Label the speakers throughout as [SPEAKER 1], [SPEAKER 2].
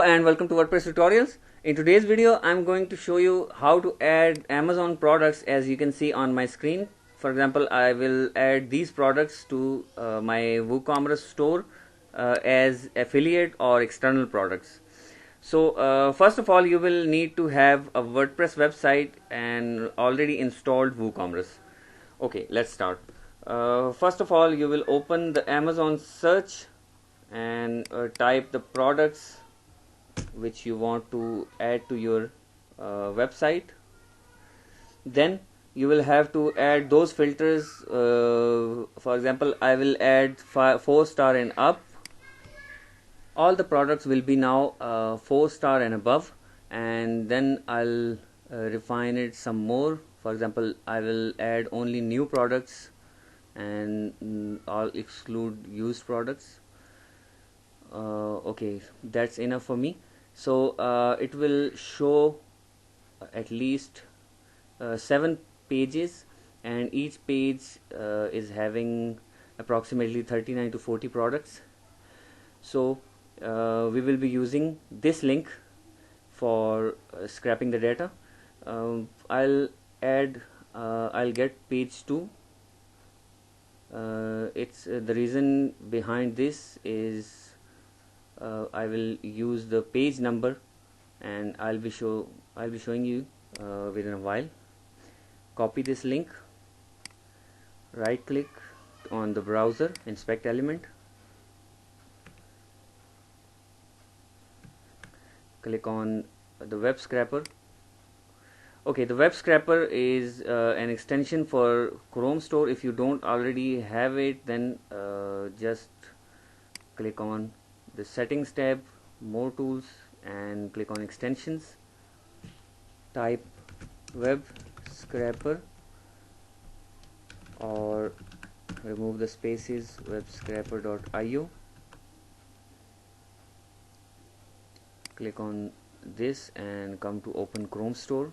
[SPEAKER 1] And welcome to WordPress tutorials. In today's video I'm going to show you how to add Amazon products. As you can see on my screen, for example, I will add these products to my WooCommerce store as affiliate or external products. So first of all, you will need to have a WordPress website and already installed WooCommerce. Okay, let's start. First of all, you will open the Amazon search and type the products which you want to add to your website. Then you will have to add those filters. For example, I will add 4-star and up. All the products will be now 4-star and above, and then I'll refine it some more. For example, I will add only new products and I'll exclude used products. Okay, that's enough for me. So it will show at least 7 pages, and each page is having approximately 39 to 40 products. So we will be using this link for scraping the data. I'll get page 2. It's the reason behind this is I will use the page number, and I'll be showing you within a while. Copy this link, right click on the browser, inspect element, click on the web scraper. Okay, the web scraper is an extension for Chrome store. If you don't already have it, then just click on the settings tab, more tools, and click on extensions. Type web scraper, or remove the spaces, webscraper.io. click on this and come to open Chrome store.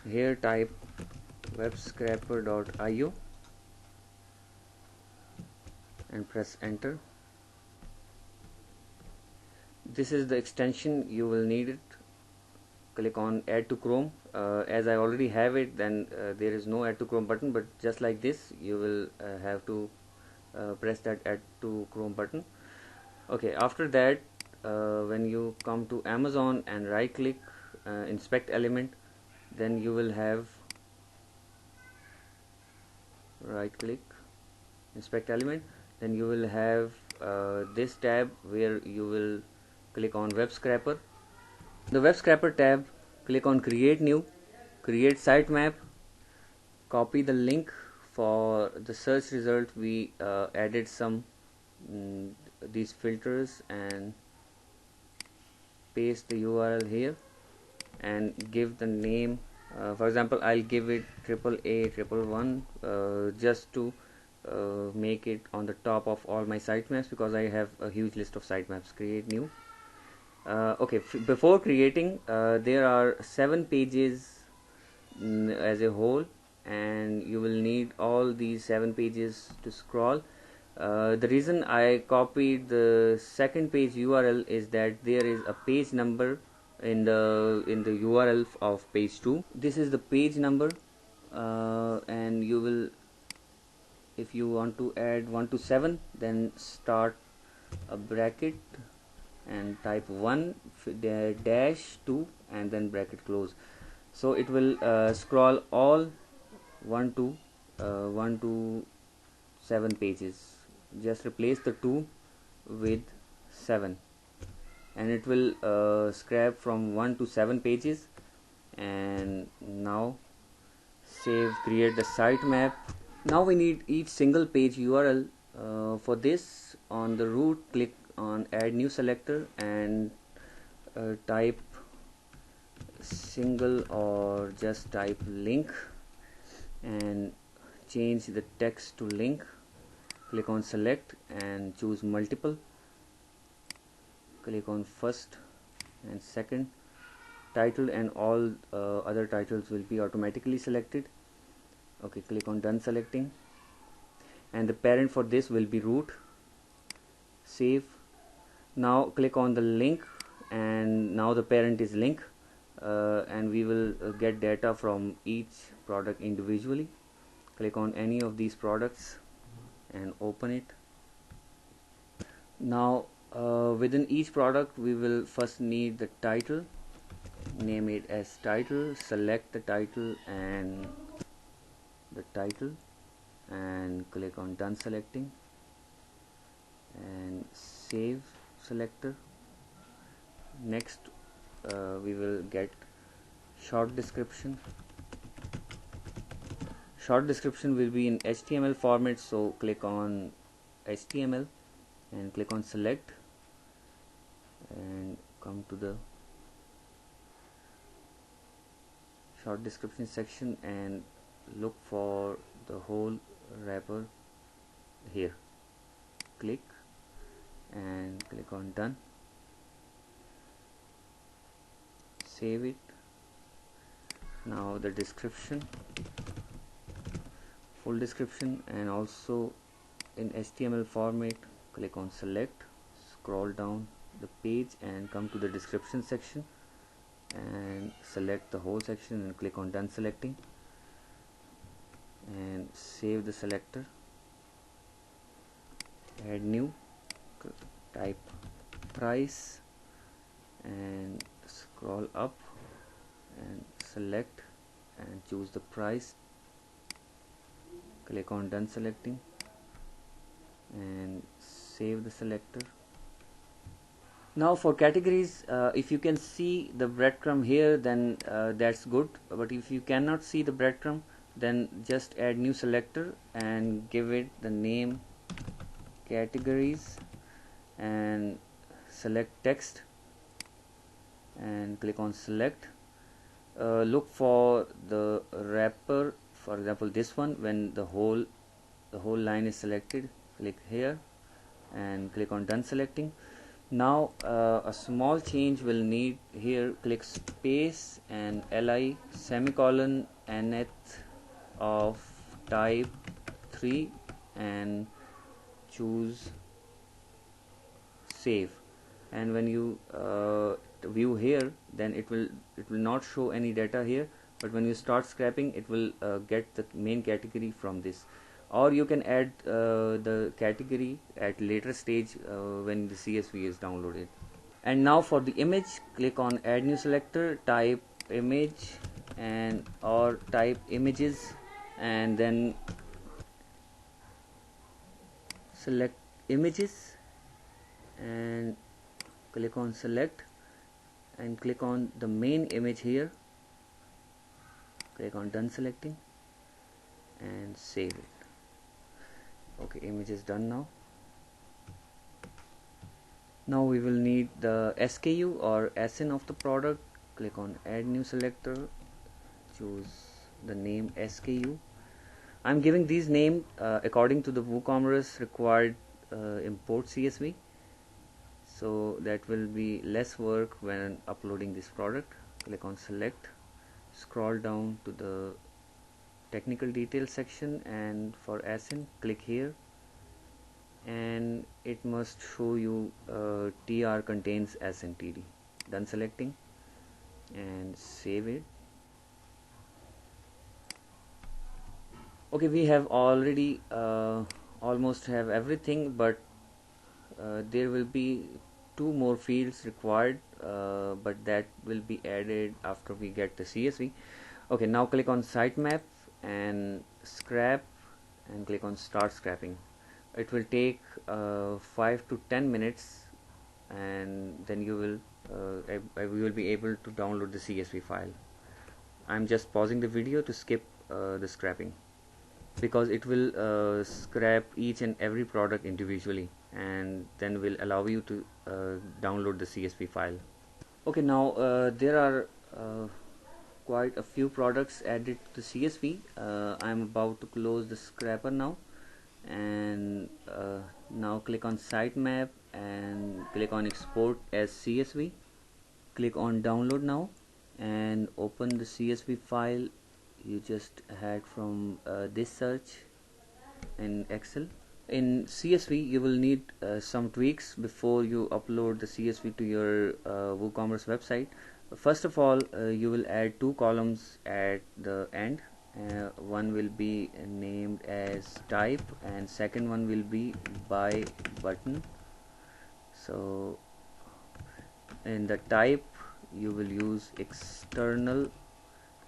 [SPEAKER 1] Here type webscraper.io and press enter. This is the extension, you will need it. Click on add to Chrome. As I already have it, then there is no add to Chrome button, but just like this you will have to press that add to Chrome button. Okay, after that when you come to Amazon and right click, inspect element, then you will have right click, inspect element, then you will have this tab where you will click on web scraper. The web scraper tab, click on create new, create sitemap, copy the link. For the search result we added some these filters, and paste the URL here and give the name. For example, I'll give it AAA111 just to make it on the top of all my sitemaps, because I have a huge list of sitemaps. Create new. Okay, before creating, there are 7 pages as a whole, and you will need all these 7 pages to scroll. The reason I copied the second page URL is that there is a page number in the URL of page 2. This is the page number, and you will, if you want to add 1 to 7, then start a bracket and type 1 dash 2 and then bracket close. So it will scroll all 1 to 7 pages. Just replace the 2 with 7, and it will scrap from 1 to 7 pages. And now save, create the sitemap. Now we need each single page URL. For this, on the root, click on add new selector and type single, or just type link and change the text to link. Click on select and choose multiple. Click on first and second. Title and all other titles will be automatically selected. Okay, click on done selecting, and the parent for this will be root. Save, Now click on the link, and now the parent is link, and we will get data from each product individually. Click on any of these products and open it. Now within each product we will first need the title. Name it as title, select the title and click on done selecting and save selector. Next we will get short description. Short description will be in HTML format, so click on HTML and click on select and come to the short description section and look for the whole wrapper here. Click and click on done. Save it. Now the description, full description, and also in HTML format, click on select, scroll down the page and come to the description section and select the whole section and click on done selecting and save the selector. Add new, type price and scroll up and select and choose the price. Click on done selecting and save the selector. Now for categories, if you can see the breadcrumb here, then that's good, but if you cannot see the breadcrumb, then just add new selector and give it the name categories and select text and click on select. Look for the wrapper, for example this one. When the whole line is selected, click here and click on done selecting. Now a small change will need here. Click space and li semicolon nth of type 3 and choose save. And when you view here, then it will not show any data here, but when you start scrapping, it will get the main category from this. Or you can add the category at later stage when the CSV is downloaded. And now for the image, click on add new selector, type image and or type images and then select images and click on select and click on the main image here. Click on done selecting and save it. Okay, image is done now. Now we will need the SKU or SN of the product. Click on add new selector, choose the name SKU. I'm giving these names according to the WooCommerce required import CSV, so that will be less work when uploading this product. Click on select, scroll down to the technical details section, and for SN click here and it must show you TR contains SNTD. Done selecting and save it. Okay, we have already almost have everything, but there will be 2 more fields required, but that will be added after we get the CSV. Okay, now click on sitemap and scrap and click on start scrapping. It will take 5 to 10 minutes and then you will be able to download the CSV file. I'm just pausing the video to skip the scrapping, because it will scrap each and every product individually and then will allow you to download the CSV file. Okay, now there are quite a few products added to CSV. I'm about to close the scrapper now, and now click on sitemap and click on export as CSV. Click on download now and open the CSV file you just had from this search in Excel. In CSV you will need some tweaks before you upload the CSV to your WooCommerce website. First of all, you will add two columns at the end. One will be named as type and second one will be buy button. So in the type you will use external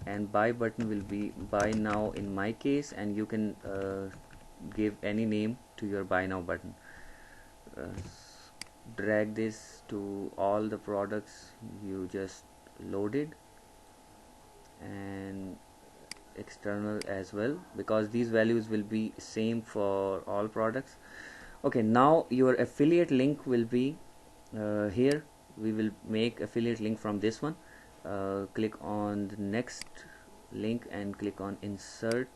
[SPEAKER 1] and buy button will be buy now in my case, and you can give any name to your buy now button. uh, Drag this to all the products you just loaded and external as well, because these values will be same for all products. Okay, now your affiliate link will be here. We will make affiliate link from this one. Click on the next link and click on insert,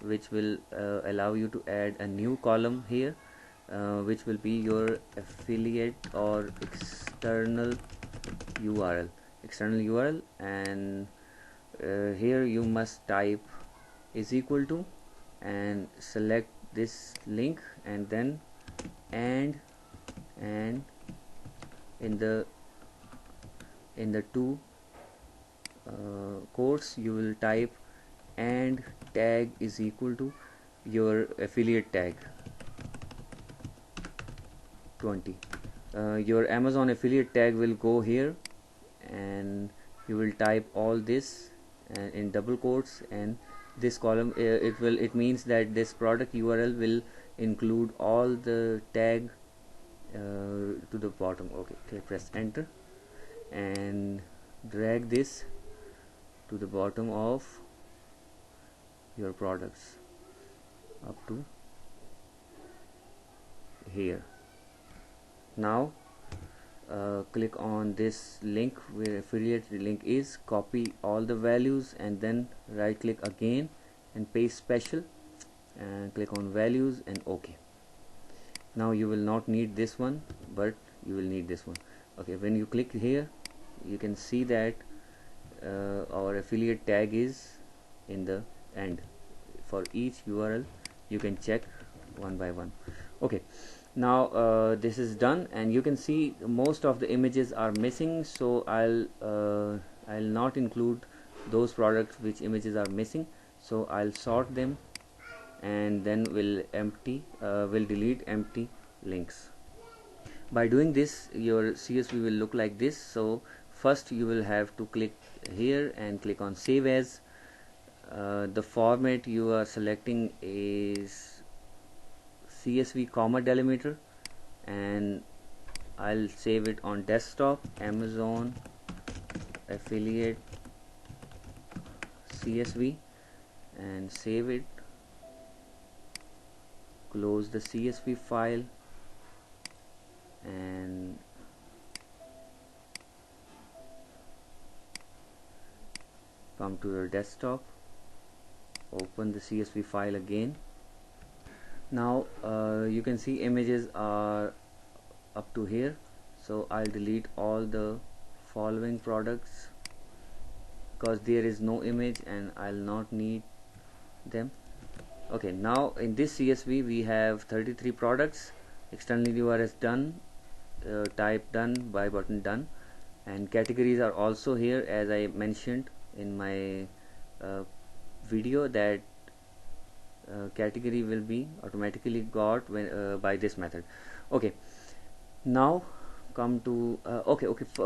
[SPEAKER 1] which will allow you to add a new column here, which will be your affiliate or external URL. And here you must type is equal to and select this link, and then and in the two quotes you will type and tag is equal to your affiliate tag 20. Your Amazon affiliate tag will go here, and you will type all this in double quotes, and this column it means that this product URL will include all the tag to the bottom. Okay, press enter and drag this to the bottom of your products up to here. Now click on this link where affiliate link is, copy all the values and then right click again and paste special and click on values and OK. Now you will not need this one, but you will need this one. Okay, when you click here you can see that our affiliate tag is in the end. For each URL you can check one by one. Okay, now this is done, and you can see most of the images are missing, so I'll not include those products which images are missing, so I'll sort them and then we'll delete empty links. By doing this your CSV will look like this. So first you will have to click here and click on save as. The format you are selecting is CSV comma delimiter, and I'll save it on desktop, Amazon affiliate CSV, and save it. Close the CSV file and come to your desktop, open the CSV file again. Now you can see images are up to here, so I'll delete all the following products because there is no image and I'll not need them. Okay, now in this CSV we have 33 products. External URL done, type done, buy button done, and categories are also here, as I mentioned in my video that category will be automatically got when by this method. Okay, now come to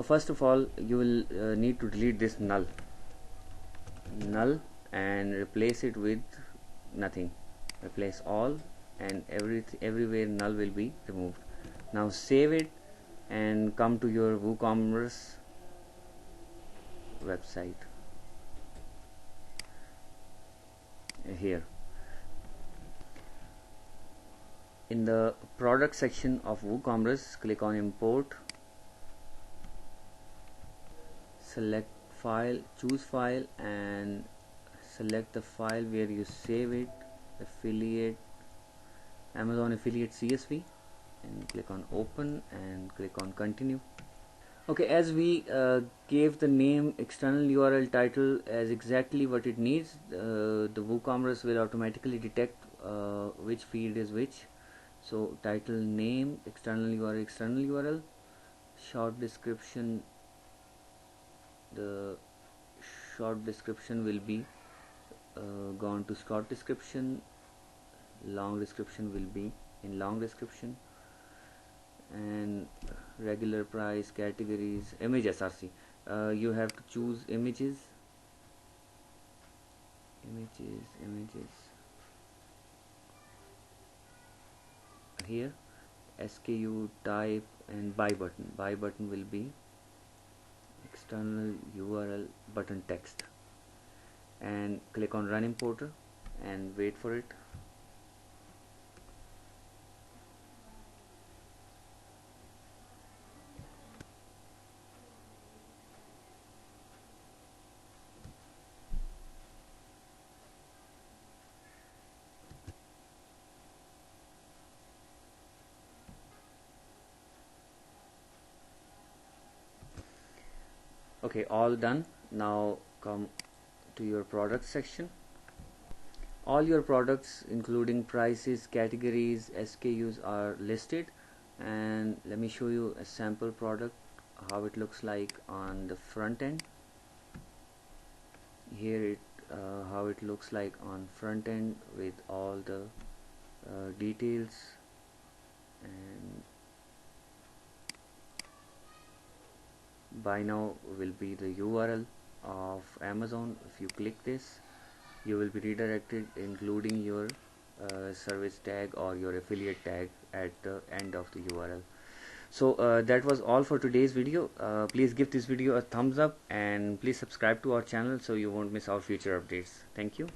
[SPEAKER 1] first of all you will need to delete this null and replace it with nothing. Replace all, and everywhere null will be removed. Now save it and come to your WooCommerce website here. In the product section of WooCommerce, click on import, select file, choose file, and select the file where you save it, affiliate, Amazon affiliate CSV, and click on open and click on continue. Okay, as we gave the name external URL title as exactly what it needs, the WooCommerce will automatically detect which field is which. So title, name, external URL, short description. The short description will be gone to short description, long description will be in long description, and regular price, categories, image src. You have to choose images here, SKU type, and buy button will be external URL button text, and click on run importer and wait for it. Okay, all done. Now come to your product section. All your products including prices, categories, SKUs are listed, and let me show you a sample product how it looks like on the front end. Here it how it looks like on front end with all the details, and buy now will be the URL of Amazon. If you click this, you will be redirected including your service tag or your affiliate tag at the end of the URL. So that was all for today's video. Please give this video a thumbs up and please subscribe to our channel so you won't miss our future updates. Thank you.